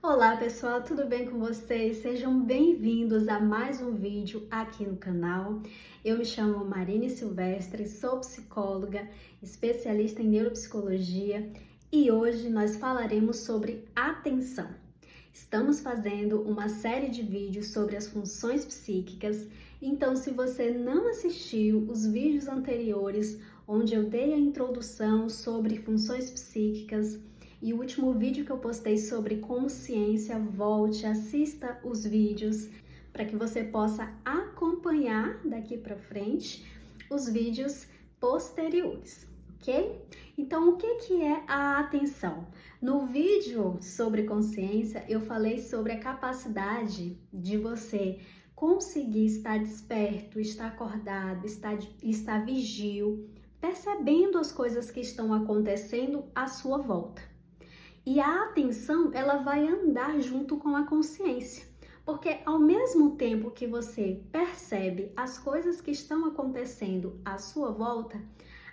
Olá pessoal, tudo bem com vocês? Sejam bem-vindos a mais um vídeo aqui no canal. Eu me chamo Marine Silvestre, sou psicóloga, especialista em neuropsicologia e hoje nós falaremos sobre atenção. Estamos fazendo uma série de vídeos sobre as funções psíquicas, então se você não assistiu os vídeos anteriores, onde eu dei a introdução sobre funções psíquicas, e o último vídeo que eu postei sobre consciência, volte, assista os vídeos para que você possa acompanhar daqui para frente os vídeos posteriores, ok? Então, o que é a atenção? No vídeo sobre consciência, eu falei sobre a capacidade de você conseguir estar desperto, estar acordado, estar vigil, percebendo as coisas que estão acontecendo à sua volta. E a atenção, ela vai andar junto com a consciência, porque ao mesmo tempo que você percebe as coisas que estão acontecendo à sua volta,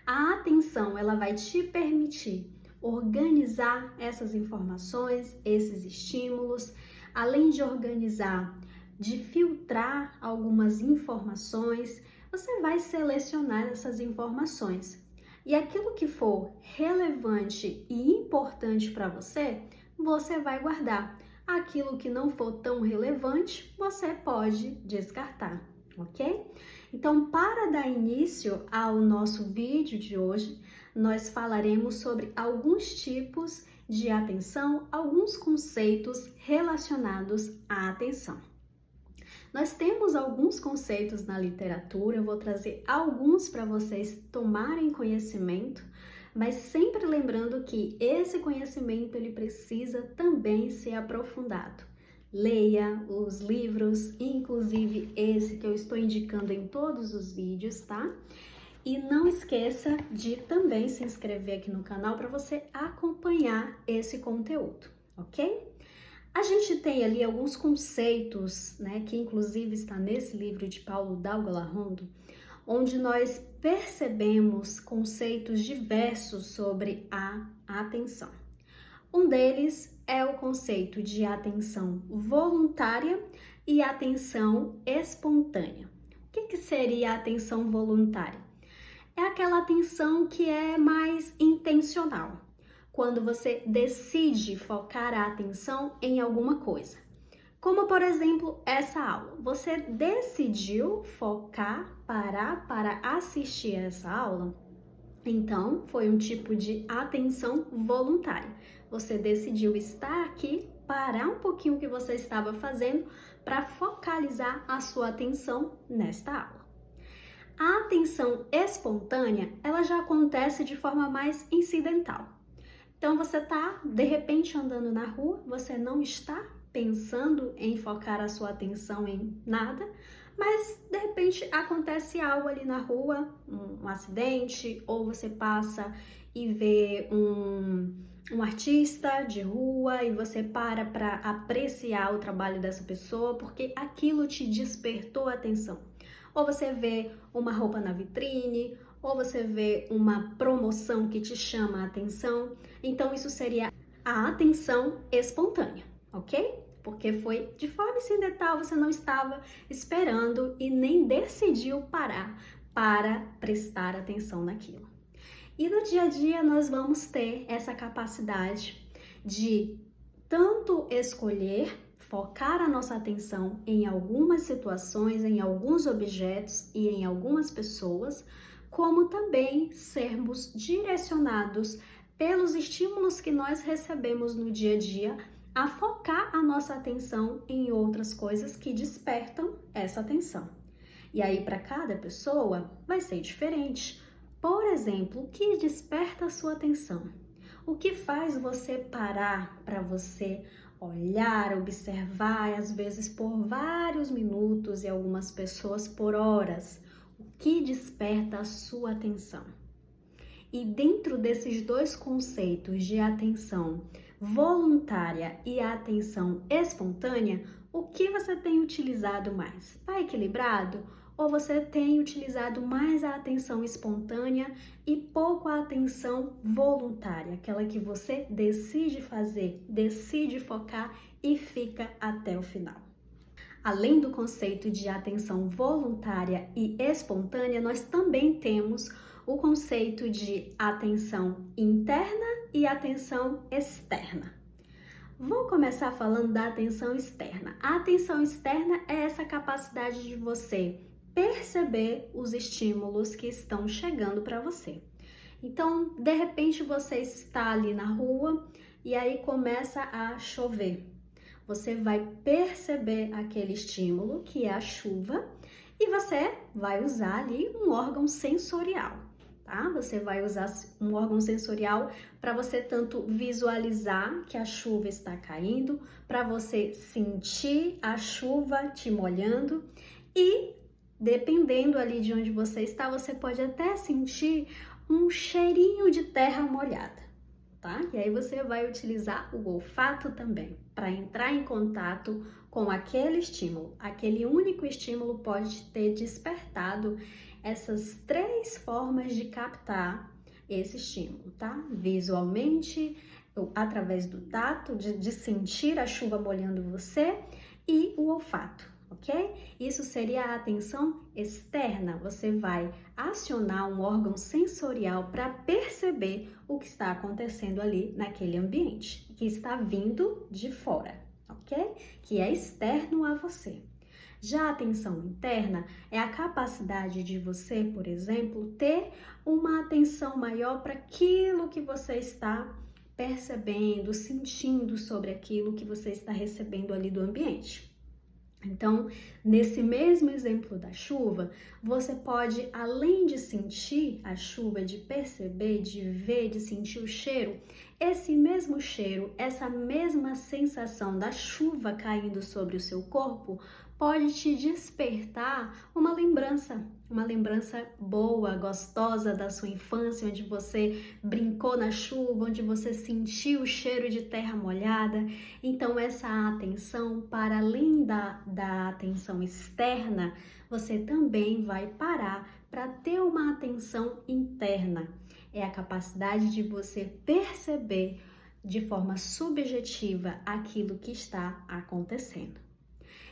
a atenção, ela vai te permitir organizar essas informações, esses estímulos, além de organizar, de filtrar algumas informações, você vai selecionar essas informações. E aquilo que for relevante e importante para você, você vai guardar. Aquilo que não for tão relevante, você pode descartar, ok? Então, para dar início ao nosso vídeo de hoje, nós falaremos sobre alguns tipos de atenção, alguns conceitos relacionados à atenção. Nós temos alguns conceitos na literatura, eu vou trazer alguns para vocês tomarem conhecimento, mas sempre lembrando que esse conhecimento ele precisa também ser aprofundado. Leia os livros, inclusive esse que eu estou indicando em todos os vídeos, tá? E não esqueça de também se inscrever aqui no canal para você acompanhar esse conteúdo, ok? A gente tem ali alguns conceitos, né, que inclusive está nesse livro de Paulo Dalgalarrondo, onde nós percebemos conceitos diversos sobre a atenção. Um deles é o conceito de atenção voluntária e atenção espontânea. O que seria a atenção voluntária? É aquela atenção que é mais intencional. Quando você decide focar a atenção em alguma coisa. Como, por exemplo, essa aula. Você decidiu focar, parar para assistir essa aula? Então, foi um tipo de atenção voluntária. Você decidiu estar aqui, parar um pouquinho o que você estava fazendo para focalizar a sua atenção nesta aula. A atenção espontânea, ela já acontece de forma mais incidental. Então, você está, de repente, andando na rua, você não está pensando em focar a sua atenção em nada, mas, de repente, acontece algo ali na rua, um acidente, ou você passa e vê um artista de rua e você para apreciar o trabalho dessa pessoa, porque aquilo te despertou a atenção. Ou você vê uma roupa na vitrine, ou você vê uma promoção que te chama a atenção, então isso seria a atenção espontânea, ok? Porque foi de forma incidental, você não estava esperando e nem decidiu parar para prestar atenção naquilo. E no dia a dia nós vamos ter essa capacidade de tanto escolher, focar a nossa atenção em algumas situações, em alguns objetos e em algumas pessoas, como também sermos direcionados pelos estímulos que nós recebemos no dia a dia a focar a nossa atenção em outras coisas que despertam essa atenção. E aí, para cada pessoa, vai ser diferente. Por exemplo, o que desperta a sua atenção? O que faz você parar para você olhar, observar, às vezes por vários minutos e algumas pessoas por horas? O que desperta a sua atenção? E dentro desses dois conceitos de atenção voluntária e atenção espontânea, o que você tem utilizado mais? Está equilibrado? Ou você tem utilizado mais a atenção espontânea e pouco a atenção voluntária, aquela que você decide fazer, decide focar e fica até o final? Além do conceito de atenção voluntária e espontânea, nós também temos o conceito de atenção interna e atenção externa. Vou começar falando da atenção externa. A atenção externa é essa capacidade de você perceber os estímulos que estão chegando para você. Então, de repente, você está ali na rua e aí começa a chover. Você vai perceber aquele estímulo, que é a chuva, e você vai usar ali um órgão sensorial, tá? Você vai usar um órgão sensorial para você tanto visualizar que a chuva está caindo, para você sentir a chuva te molhando e, dependendo ali de onde você está, você pode até sentir um cheirinho de terra molhada. Tá? E aí você vai utilizar o olfato também para entrar em contato com aquele estímulo. Aquele único estímulo pode ter despertado essas 3 formas de captar esse estímulo, tá? Visualmente, através do tato, de sentir a chuva molhando você, e o olfato. Ok? Isso seria a atenção externa. Você vai acionar um órgão sensorial para perceber o que está acontecendo ali naquele ambiente, que está vindo de fora, ok? Que é externo a você. Já a atenção interna é a capacidade de você, por exemplo, ter uma atenção maior para aquilo que você está percebendo, sentindo sobre aquilo que você está recebendo ali do ambiente. Então, nesse mesmo exemplo da chuva, você pode, além de sentir a chuva, de perceber, de ver, de sentir o cheiro, esse mesmo cheiro, essa mesma sensação da chuva caindo sobre o seu corpo, pode te despertar uma lembrança boa, gostosa da sua infância, onde você brincou na chuva, onde você sentiu o cheiro de terra molhada. Então, essa atenção, para além da atenção externa, você também vai parar para ter uma atenção interna. É a capacidade de você perceber de forma subjetiva aquilo que está acontecendo.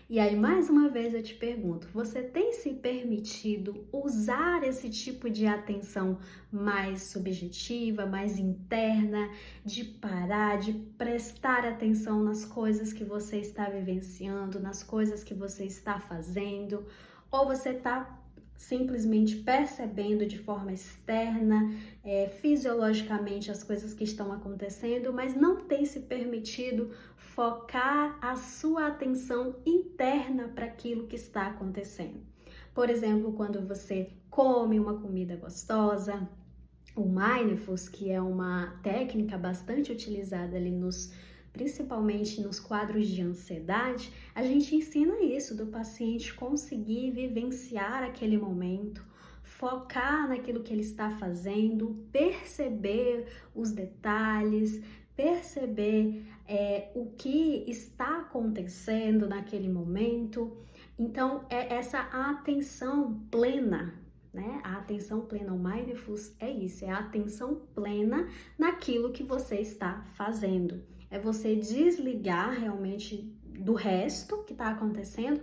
E aí, mais uma vez eu te pergunto, você tem se permitido usar esse tipo de atenção mais subjetiva, mais interna, de parar, de prestar atenção nas coisas que você está vivenciando, nas coisas que você está fazendo, ou você está simplesmente percebendo de forma externa, fisiologicamente as coisas que estão acontecendo, mas não tem se permitido focar a sua atenção interna para aquilo que está acontecendo. Por exemplo, quando você come uma comida gostosa, o Mindfulness, que é uma técnica bastante utilizada ali principalmente nos quadros de ansiedade, a gente ensina isso, do paciente conseguir vivenciar aquele momento, focar naquilo que ele está fazendo, perceber os detalhes, perceber o que está acontecendo naquele momento. Então, é essa atenção plena, né? A atenção plena, o Mindfulness é isso, é a atenção plena naquilo que você está fazendo. É você desligar realmente do resto que está acontecendo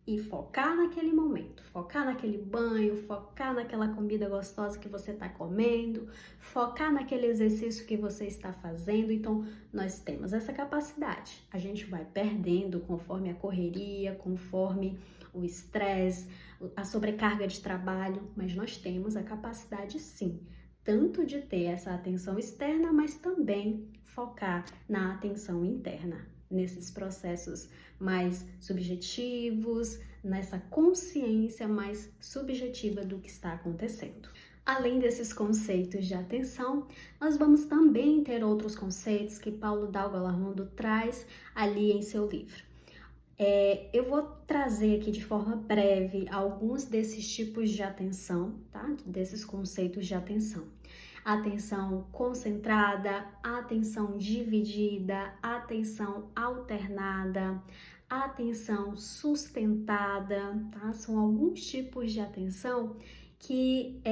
e focar naquele momento, focar naquele banho, focar naquela comida gostosa que você está comendo, focar naquele exercício que você está fazendo. Então, nós temos essa capacidade. A gente vai perdendo conforme a correria, conforme o estresse, a sobrecarga de trabalho, mas nós temos a capacidade, sim, tanto de ter essa atenção externa, mas também focar na atenção interna, nesses processos mais subjetivos, nessa consciência mais subjetiva do que está acontecendo. Além desses conceitos de atenção, nós vamos também ter outros conceitos que Paulo Dalgalarmundo traz ali em seu livro. Eu vou trazer aqui de forma breve alguns desses tipos de atenção, tá? Desses conceitos de atenção. Atenção concentrada, atenção dividida, atenção alternada, a atenção sustentada, tá? São alguns tipos de atenção que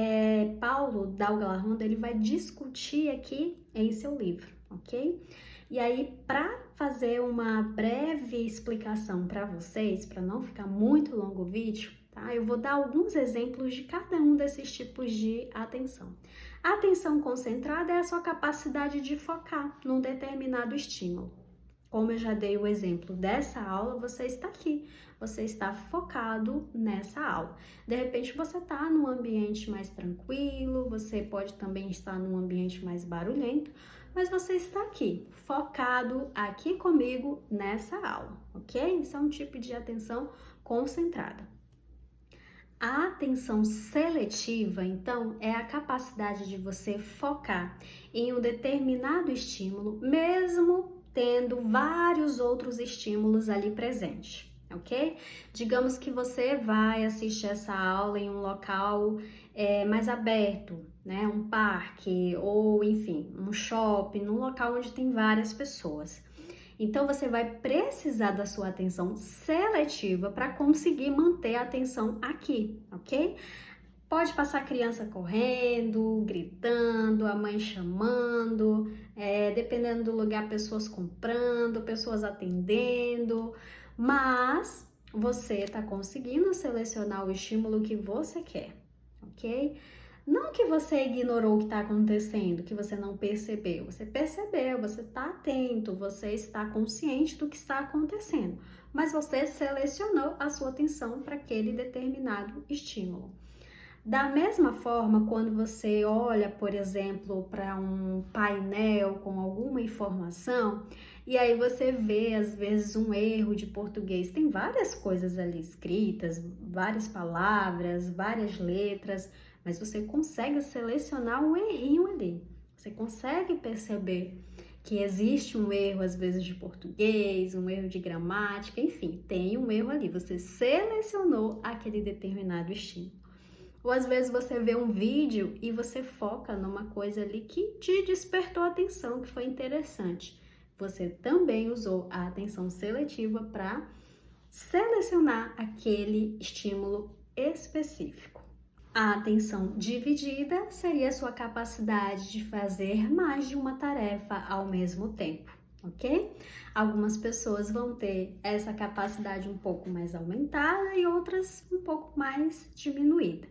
Paulo Dalgal Landa ele vai discutir aqui em seu livro, ok? E aí, para fazer uma breve explicação para vocês, para não ficar muito longo o vídeo, tá? Eu vou dar alguns exemplos de cada um desses tipos de atenção. A atenção concentrada é a sua capacidade de focar num determinado estímulo. Como eu já dei o exemplo dessa aula, você está aqui, você está focado nessa aula. De repente, você está num ambiente mais tranquilo, você pode também estar num ambiente mais barulhento, mas você está aqui, focado aqui comigo nessa aula, ok? Isso é um tipo de atenção concentrada. A atenção seletiva, então, é a capacidade de você focar em um determinado estímulo, mesmo tendo vários outros estímulos ali presentes, ok? Digamos que você vai assistir essa aula em um local mais aberto, né? Um parque ou, enfim, um shopping, num local onde tem várias pessoas. Então, você vai precisar da sua atenção seletiva para conseguir manter a atenção aqui, ok? Pode passar criança correndo, gritando, a mãe chamando, dependendo do lugar, pessoas comprando, pessoas atendendo, mas você está conseguindo selecionar o estímulo que você quer, ok? Não que você ignorou o que está acontecendo, que você não percebeu. Você percebeu, você está atento, você está consciente do que está acontecendo, mas você selecionou a sua atenção para aquele determinado estímulo. Da mesma forma, quando você olha, por exemplo, para um painel com alguma informação, e aí você vê, às vezes, um erro de português. Tem várias coisas ali escritas, várias palavras, várias letras, mas você consegue selecionar um errinho ali. Você consegue perceber que existe um erro, às vezes, de português, um erro de gramática, enfim, tem um erro ali. Você selecionou aquele determinado estímulo. Ou às vezes você vê um vídeo e você foca numa coisa ali que te despertou a atenção, que foi interessante. Você também usou a atenção seletiva para selecionar aquele estímulo específico. A atenção dividida seria a sua capacidade de fazer mais de uma tarefa ao mesmo tempo, ok? Algumas pessoas vão ter essa capacidade um pouco mais aumentada e outras um pouco mais diminuída.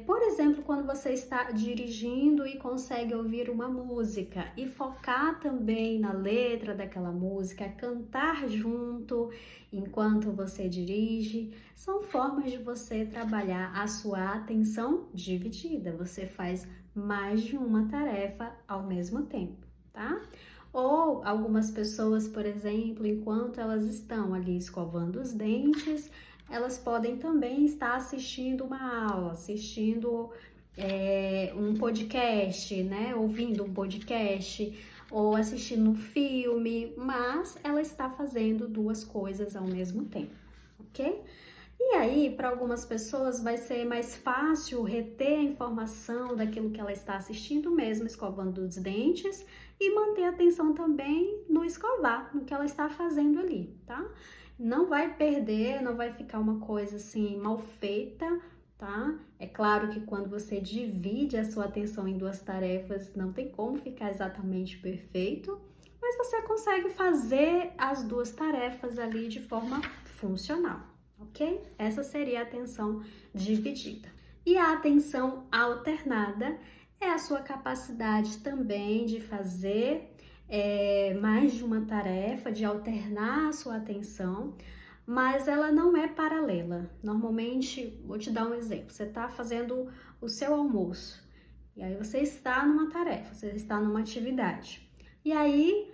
Por exemplo, quando você está dirigindo e consegue ouvir uma música e focar também na letra daquela música, cantar junto enquanto você dirige, são formas de você trabalhar a sua atenção dividida. Você faz mais de uma tarefa ao mesmo tempo, tá? Ou algumas pessoas, por exemplo, enquanto elas estão ali escovando os dentes, elas podem também estar assistindo uma aula, assistindo um podcast, né? Ouvindo um podcast ou assistindo um filme, mas ela está fazendo duas coisas ao mesmo tempo, ok? E aí, para algumas pessoas vai ser mais fácil reter a informação daquilo que ela está assistindo mesmo, escovando os dentes, e manter a atenção também no escovar, no que ela está fazendo ali, tá? Não vai perder, não vai ficar uma coisa assim mal feita, tá? É claro que quando você divide a sua atenção em duas tarefas, não tem como ficar exatamente perfeito, mas você consegue fazer as duas tarefas ali de forma funcional, ok? Essa seria a atenção dividida. E a atenção alternada é a sua capacidade também de fazer mais de uma tarefa, de alternar a sua atenção, mas ela não é paralela. Normalmente, vou te dar um exemplo, você está fazendo o seu almoço, e aí você está numa tarefa, você está numa atividade, e aí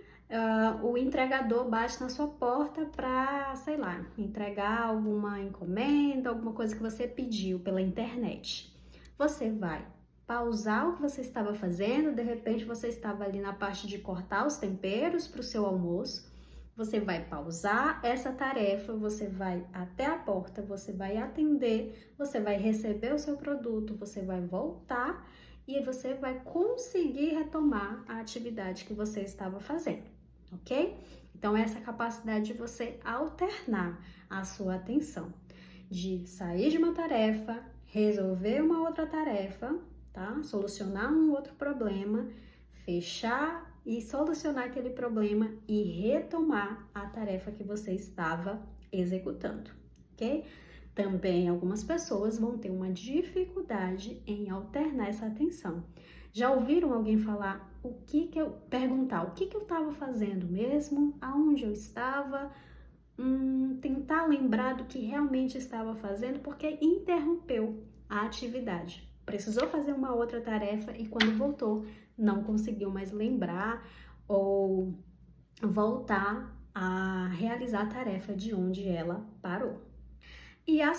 o entregador bate na sua porta para, sei lá, entregar alguma encomenda, alguma coisa que você pediu pela internet. Você vai pausar o que você estava fazendo, de repente você estava ali na parte de cortar os temperos para o seu almoço, você vai pausar essa tarefa, você vai até a porta, você vai atender, você vai receber o seu produto, você vai voltar e você vai conseguir retomar a atividade que você estava fazendo, ok? Então, essa capacidade de você alternar a sua atenção, de sair de uma tarefa, resolver uma outra tarefa, tá? Solucionar um outro problema, fechar e solucionar aquele problema e retomar a tarefa que você estava executando, ok? Também algumas pessoas vão ter uma dificuldade em alternar essa atenção. Já ouviram alguém falar perguntar o que eu estava fazendo mesmo, aonde eu estava, tentar lembrar do que realmente estava fazendo, porque interrompeu a atividade. Precisou fazer uma outra tarefa e quando voltou, não conseguiu mais lembrar ou voltar a realizar a tarefa de onde ela parou. E a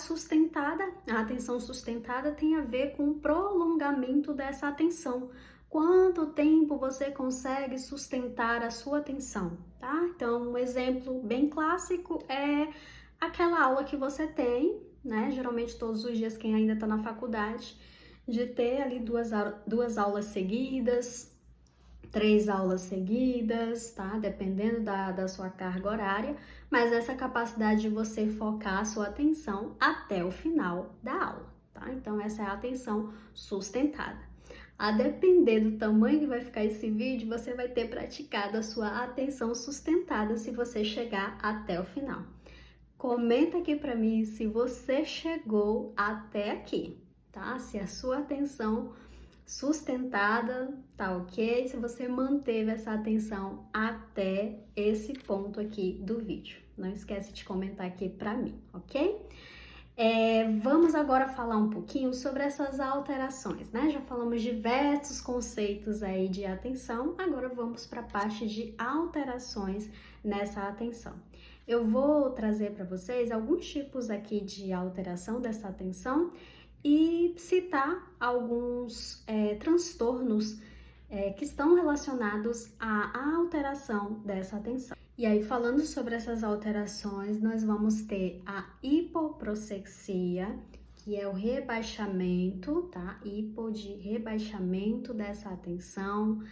atenção sustentada tem a ver com o prolongamento dessa atenção. Quanto tempo você consegue sustentar a sua atenção, tá? Então, um exemplo bem clássico é aquela aula que você tem, né? Geralmente todos os dias, quem ainda está na faculdade, de ter ali duas aulas seguidas, 3 aulas seguidas, tá? Dependendo da sua carga horária, mas essa capacidade de você focar a sua atenção até o final da aula, tá? Então, essa é a atenção sustentada. A depender do tamanho que vai ficar esse vídeo, você vai ter praticado a sua atenção sustentada se você chegar até o final. Comenta aqui para mim se você chegou até aqui, tá? Se a sua atenção sustentada, tá ok? Se você manteve essa atenção até esse ponto aqui do vídeo. Não esquece de comentar aqui para mim, ok? Vamos agora falar um pouquinho sobre essas alterações, né? Já falamos diversos conceitos aí de atenção, agora vamos para a parte de alterações nessa atenção. Eu vou trazer para vocês alguns tipos aqui de alteração dessa atenção e citar alguns transtornos que estão relacionados à alteração dessa atenção. E aí, falando sobre essas alterações, nós vamos ter a hipoprosexia, que é o rebaixamento, tá? Hipo de rebaixamento dessa atenção.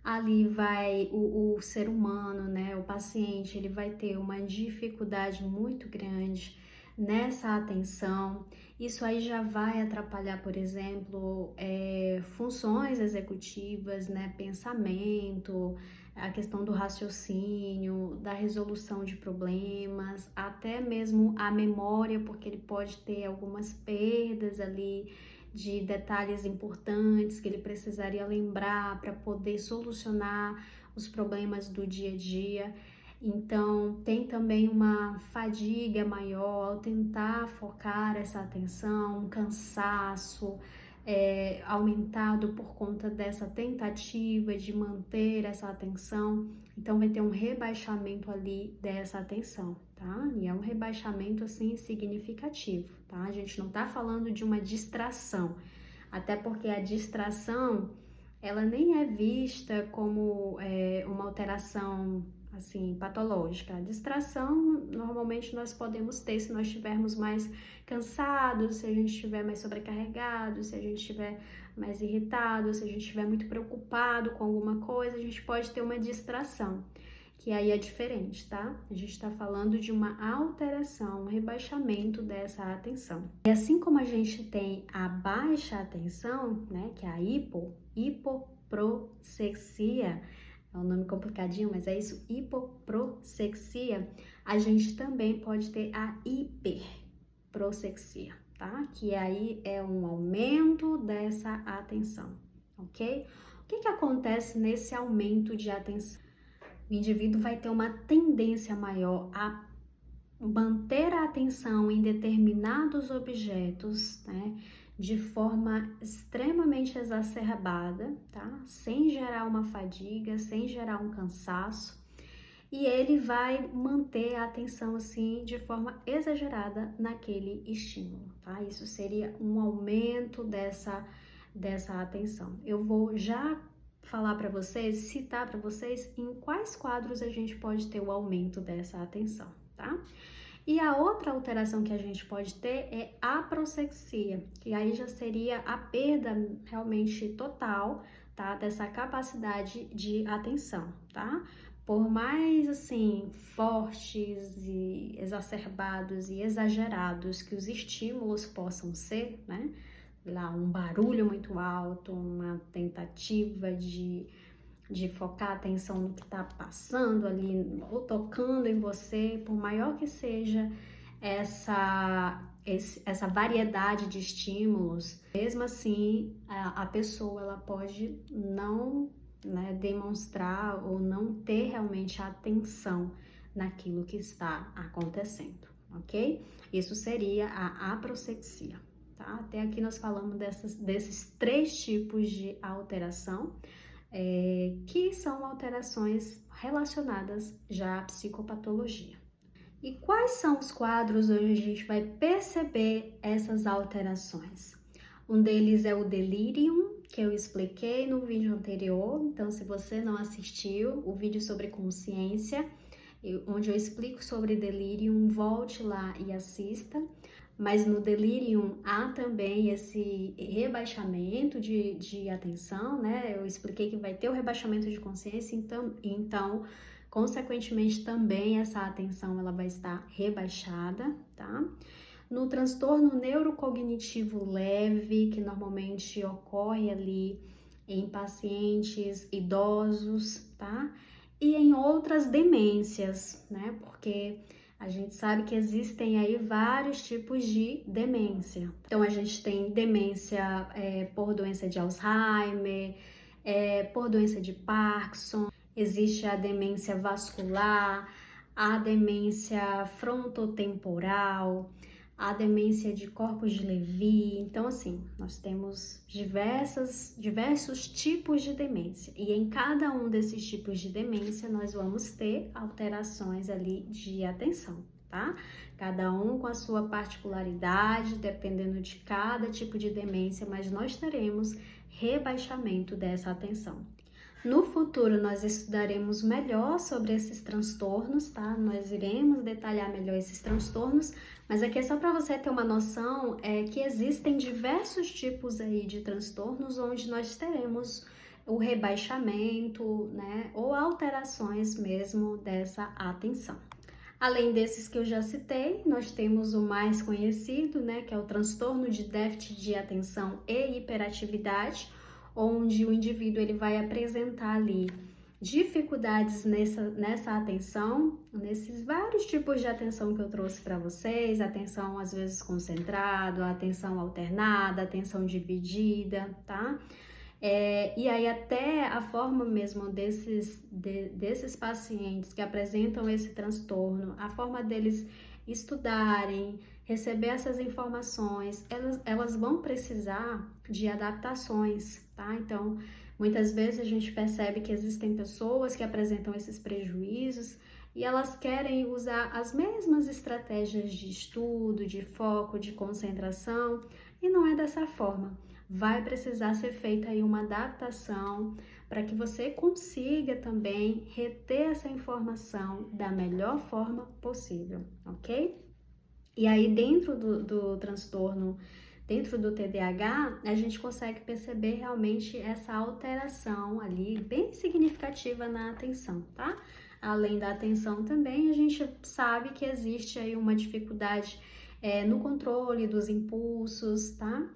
Ali vai o ser humano, né? O paciente, ele vai ter uma dificuldade muito grande nessa atenção. Isso aí já vai atrapalhar, por exemplo, funções executivas, né? Pensamento, a questão do raciocínio, da resolução de problemas, até mesmo a memória, porque ele pode ter algumas perdas ali de detalhes importantes que ele precisaria lembrar para poder solucionar os problemas do dia a dia. Então, tem também uma fadiga maior ao tentar focar essa atenção, um cansaço aumentado por conta dessa tentativa de manter essa atenção. Então, vai ter um rebaixamento ali dessa atenção, tá? E é um rebaixamento, assim, significativo, tá? A gente não tá falando de uma distração, até porque a distração, ela nem é vista como uma alteração assim, patológica. A distração, normalmente nós podemos ter se nós estivermos mais cansados, se a gente estiver mais sobrecarregado, se a gente estiver mais irritado, se a gente estiver muito preocupado com alguma coisa, a gente pode ter uma distração, que aí é diferente, tá? A gente está falando de uma alteração, um rebaixamento dessa atenção. E assim como a gente tem a baixa atenção, né, que é a hipoprosexia, é um nome complicadinho, mas é isso, hipoprosexia, a gente também pode ter a hiperprosexia, tá? Que aí é um aumento dessa atenção, ok? O que acontece nesse aumento de atenção? O indivíduo vai ter uma tendência maior a manter a atenção em determinados objetos, né? De forma extremamente exacerbada, tá? Sem gerar uma fadiga, sem gerar um cansaço. E ele vai manter a atenção, assim, de forma exagerada naquele estímulo, tá? Isso seria um aumento dessa atenção. Eu vou já falar para vocês, citar para vocês em quais quadros a gente pode ter o aumento dessa atenção, tá? E a outra alteração que a gente pode ter é a aproxexia, que aí já seria a perda realmente total, tá? Dessa capacidade de atenção, tá? por mais assim fortes e exacerbados e exagerados que os estímulos possam ser, né? Lá um barulho muito alto, uma tentativa de focar a atenção no que está passando ali ou tocando em você, por maior que seja essa variedade de estímulos, mesmo assim a pessoa ela pode não, né, demonstrar ou não ter realmente atenção naquilo que está acontecendo, ok? Isso seria a aproxexia, tá? Até aqui nós falamos desses 3 tipos de alteração, que são alterações relacionadas já à psicopatologia. E quais são os quadros onde a gente vai perceber essas alterações? Um deles é o delirium, que eu expliquei no vídeo anterior. Então, se você não assistiu o vídeo sobre consciência, onde eu explico sobre delirium, volte lá e assista. Mas no delirium há também esse rebaixamento de atenção, né? Eu expliquei que vai ter o rebaixamento de consciência, então consequentemente também essa atenção ela vai estar rebaixada, tá? No transtorno neurocognitivo leve, que normalmente ocorre ali em pacientes idosos, tá? E em outras demências, né? Porque a gente sabe que existem aí vários tipos de demência. Então, a gente tem demência por doença de Alzheimer, por doença de Parkinson, existe a demência vascular, a demência frontotemporal, a demência de corpos de Levy. Então, assim, nós temos diversos tipos de demência. E em cada um desses tipos de demência, nós vamos ter alterações ali de atenção, tá? Cada um com a sua particularidade, dependendo de cada tipo de demência, mas nós teremos rebaixamento dessa atenção. No futuro, nós estudaremos melhor sobre esses transtornos, tá? Nós iremos detalhar melhor esses transtornos, mas aqui é só para você ter uma noção que existem diversos tipos aí de transtornos onde nós teremos o rebaixamento, né? Ou alterações mesmo dessa atenção. Além desses que eu já citei, nós temos o mais conhecido, né? Que é o transtorno de déficit de atenção e hiperatividade, onde o indivíduo ele vai apresentar ali dificuldades nessa atenção, nesses vários tipos de atenção que eu trouxe para vocês, atenção às vezes concentrada, atenção alternada, atenção dividida, tá? E aí até a forma mesmo desses pacientes que apresentam esse transtorno, a forma deles estudarem, receber essas informações, elas vão precisar de adaptações, tá? Então, muitas vezes a gente percebe que existem pessoas que apresentam esses prejuízos e elas querem usar as mesmas estratégias de estudo, de foco, de concentração, e não é dessa forma. Vai precisar ser feita aí uma adaptação para que você consiga também reter essa informação da melhor forma possível, ok? E aí, dentro do transtorno, dentro do TDAH, a gente consegue perceber realmente essa alteração ali, bem significativa na atenção, tá? Além da atenção também, a gente sabe que existe aí uma dificuldade no controle dos impulsos, tá?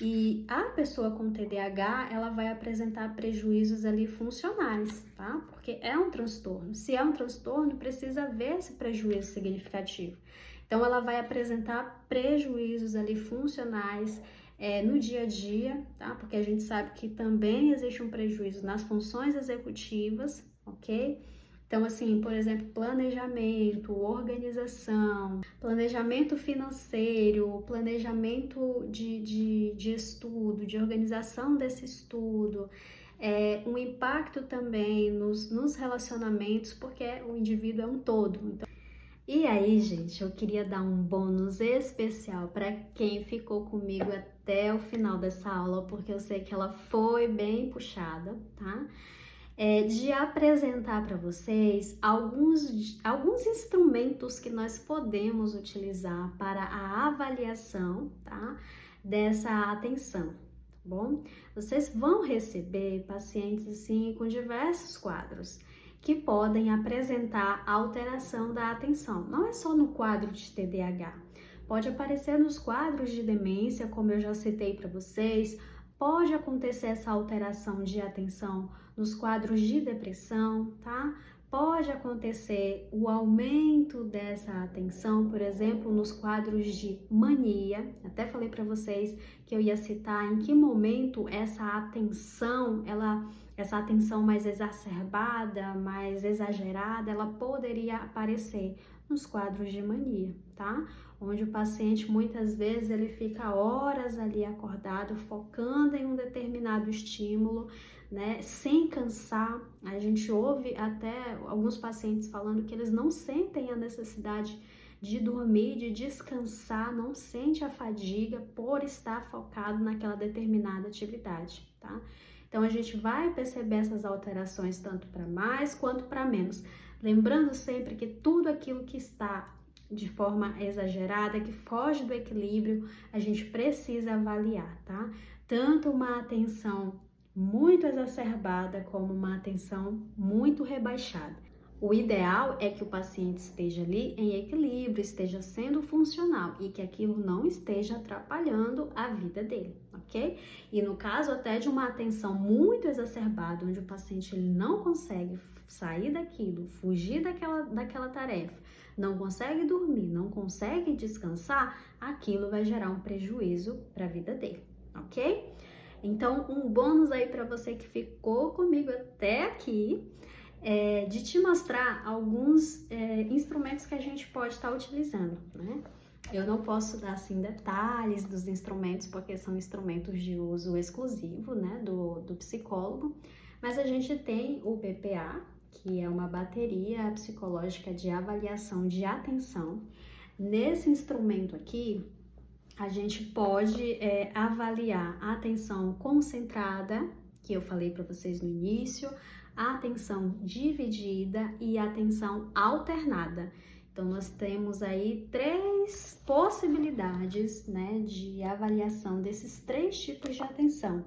E a pessoa com TDAH, ela vai apresentar prejuízos ali funcionais, tá? Porque é um transtorno. Se é um transtorno, precisa ver esse prejuízo significativo. Então, ela vai apresentar prejuízos ali funcionais no dia a dia, tá? Porque a gente sabe que também existe um prejuízo nas funções executivas, ok? Então, assim, por exemplo, planejamento, organização, planejamento financeiro, planejamento de estudo, de organização desse estudo, um impacto também nos relacionamentos, porque o indivíduo é um todo. Então, e aí, gente, eu queria dar um bônus especial para quem ficou comigo até o final dessa aula, porque eu sei que ela foi bem puxada, tá? De apresentar para vocês alguns instrumentos que nós podemos utilizar para a avaliação, tá? Dessa atenção, tá bom? Vocês vão receber pacientes assim com diversos quadros que podem apresentar alteração da atenção. Não é só no quadro de TDAH, pode aparecer nos quadros de demência, como eu já citei para vocês, pode acontecer essa alteração de atenção nos quadros de depressão, tá? Pode acontecer o aumento dessa atenção, por exemplo, nos quadros de mania. Até falei para vocês que eu ia citar em que momento essa atenção mais exacerbada, mais exagerada, ela poderia aparecer nos quadros de mania, tá? Onde o paciente muitas vezes ele fica horas ali acordado, focando em um determinado estímulo, né, sem cansar. A gente ouve até alguns pacientes falando que eles não sentem a necessidade de dormir, de descansar, não sente a fadiga por estar focado naquela determinada atividade, tá? Então a gente vai perceber essas alterações tanto para mais quanto para menos. Lembrando sempre que tudo aquilo que está de forma exagerada, que foge do equilíbrio, a gente precisa avaliar, tá? Tanto uma atenção muito exacerbada como uma atenção muito rebaixada. O ideal é que o paciente esteja ali em equilíbrio, esteja sendo funcional e que aquilo não esteja atrapalhando a vida dele, ok? E no caso até de uma atenção muito exacerbada, onde o paciente ele não consegue sair daquilo, fugir daquela tarefa, não consegue dormir, não consegue descansar, aquilo vai gerar um prejuízo para a vida dele, ok? Então, um bônus aí para você que ficou comigo até aqui, de te mostrar alguns instrumentos que a gente pode estar utilizando, né? Eu não posso dar, assim, detalhes dos instrumentos, porque são instrumentos de uso exclusivo, né, do psicólogo, mas a gente tem o BPA, que é uma bateria psicológica de avaliação de atenção. Nesse instrumento aqui, a gente pode avaliar a atenção concentrada, que eu falei para vocês no início, a atenção dividida e a atenção alternada. Então, nós temos aí 3 possibilidades, né, de avaliação desses 3 tipos de atenção,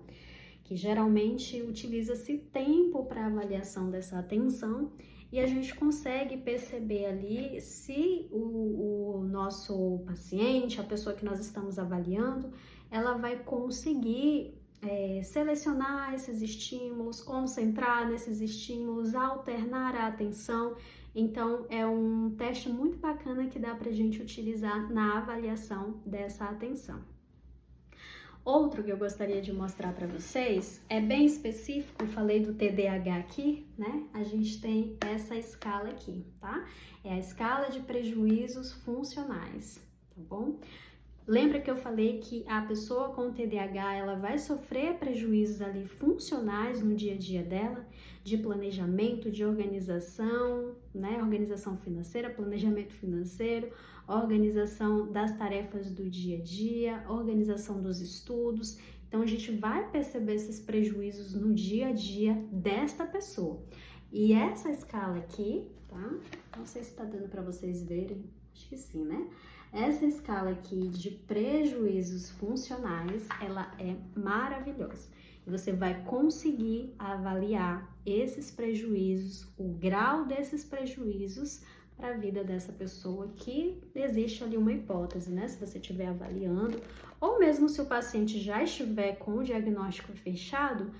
que geralmente utiliza-se tempo para avaliação dessa atenção e a gente consegue perceber ali se o nosso paciente, a pessoa que nós estamos avaliando, ela vai conseguir selecionar esses estímulos, concentrar nesses estímulos, alternar a atenção. Então, é um teste muito bacana que dá para a gente utilizar na avaliação dessa atenção. Outro que eu gostaria de mostrar para vocês é bem específico, eu falei do TDAH aqui, né? A gente tem essa escala aqui, tá? É a escala de prejuízos funcionais, tá bom? Lembra que eu falei que a pessoa com TDAH, ela vai sofrer prejuízos ali funcionais no dia a dia dela, de planejamento, de organização, né? Organização financeira, planejamento financeiro, organização das tarefas do dia a dia, organização dos estudos. Então, a gente vai perceber esses prejuízos no dia a dia desta pessoa. E essa escala aqui, tá? Não sei se tá dando para vocês verem, acho que sim, né? Essa escala aqui de prejuízos funcionais, ela é maravilhosa. E você vai conseguir avaliar esses prejuízos, o grau desses prejuízos para a vida dessa pessoa, que existe ali uma hipótese, né? Se você estiver avaliando, ou mesmo se o paciente já estiver com o diagnóstico fechado,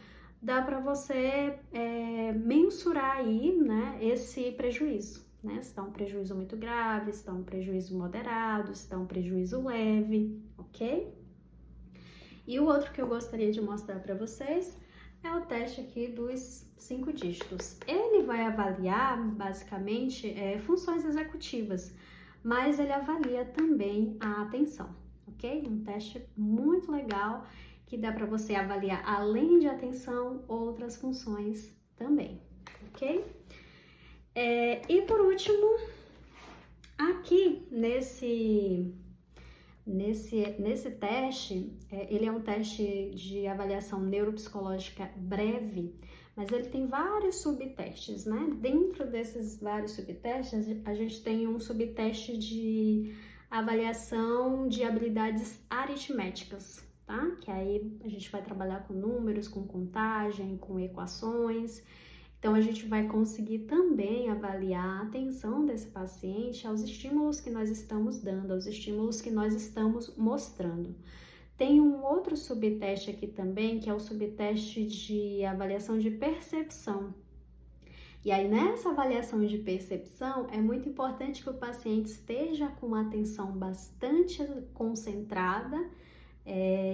dá para você mensurar aí, né, esse prejuízo. Né? Se está um prejuízo muito grave, se está um prejuízo moderado, se está um prejuízo leve, ok? E o outro que eu gostaria de mostrar para vocês é o teste aqui dos 5 dígitos. Ele vai avaliar, basicamente, funções executivas, mas ele avalia também a atenção, ok? Um teste muito legal que dá para você avaliar, além de atenção, outras funções também, ok? E por último, aqui nesse teste, ele é um teste de avaliação neuropsicológica breve, mas ele tem vários subtestes, né? Dentro desses vários subtestes, a gente tem um subteste de avaliação de habilidades aritméticas, tá? Que aí a gente vai trabalhar com números, com contagem, com equações. Então, a gente vai conseguir também avaliar a atenção desse paciente aos estímulos que nós estamos dando, aos estímulos que nós estamos mostrando. Tem um outro subteste aqui também, que é o subteste de avaliação de percepção. E aí, nessa avaliação de percepção, é muito importante que o paciente esteja com uma atenção bastante concentrada,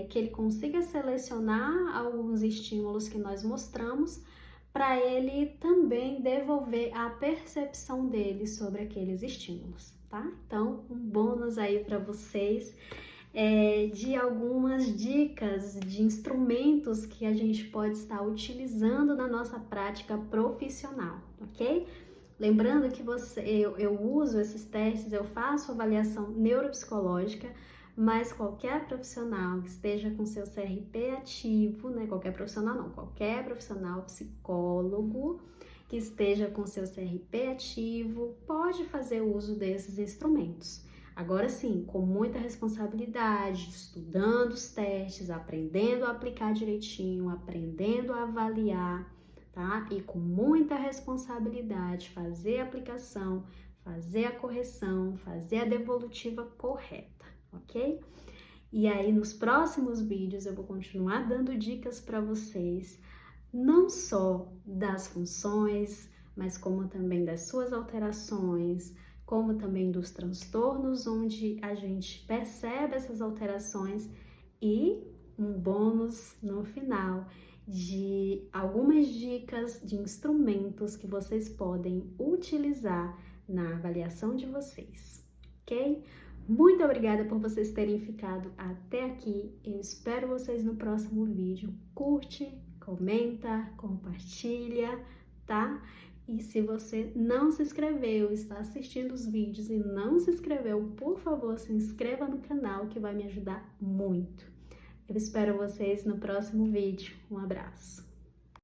que ele consiga selecionar alguns estímulos que nós mostramos, para ele também devolver a percepção dele sobre aqueles estímulos, tá? Então, um bônus aí para vocês de algumas dicas de instrumentos que a gente pode estar utilizando na nossa prática profissional, ok? Lembrando que eu uso esses testes, eu faço avaliação neuropsicológica, mas qualquer profissional que esteja com seu CRP ativo, né? Qualquer profissional psicólogo que esteja com seu CRP ativo pode fazer uso desses instrumentos. Agora sim, com muita responsabilidade, estudando os testes, aprendendo a aplicar direitinho, aprendendo a avaliar, tá? E com muita responsabilidade, fazer a aplicação, fazer a correção, fazer a devolutiva correta. Ok? E aí, nos próximos vídeos, eu vou continuar dando dicas para vocês, não só das funções, mas como também das suas alterações, como também dos transtornos, onde a gente percebe essas alterações e um bônus no final de algumas dicas de instrumentos que vocês podem utilizar na avaliação de vocês, ok? Muito obrigada por vocês terem ficado até aqui. Eu espero vocês no próximo vídeo. Curte, comenta, compartilha, tá? E se você não se inscreveu, está assistindo os vídeos e não se inscreveu, por favor, se inscreva no canal que vai me ajudar muito. Eu espero vocês no próximo vídeo. Um abraço.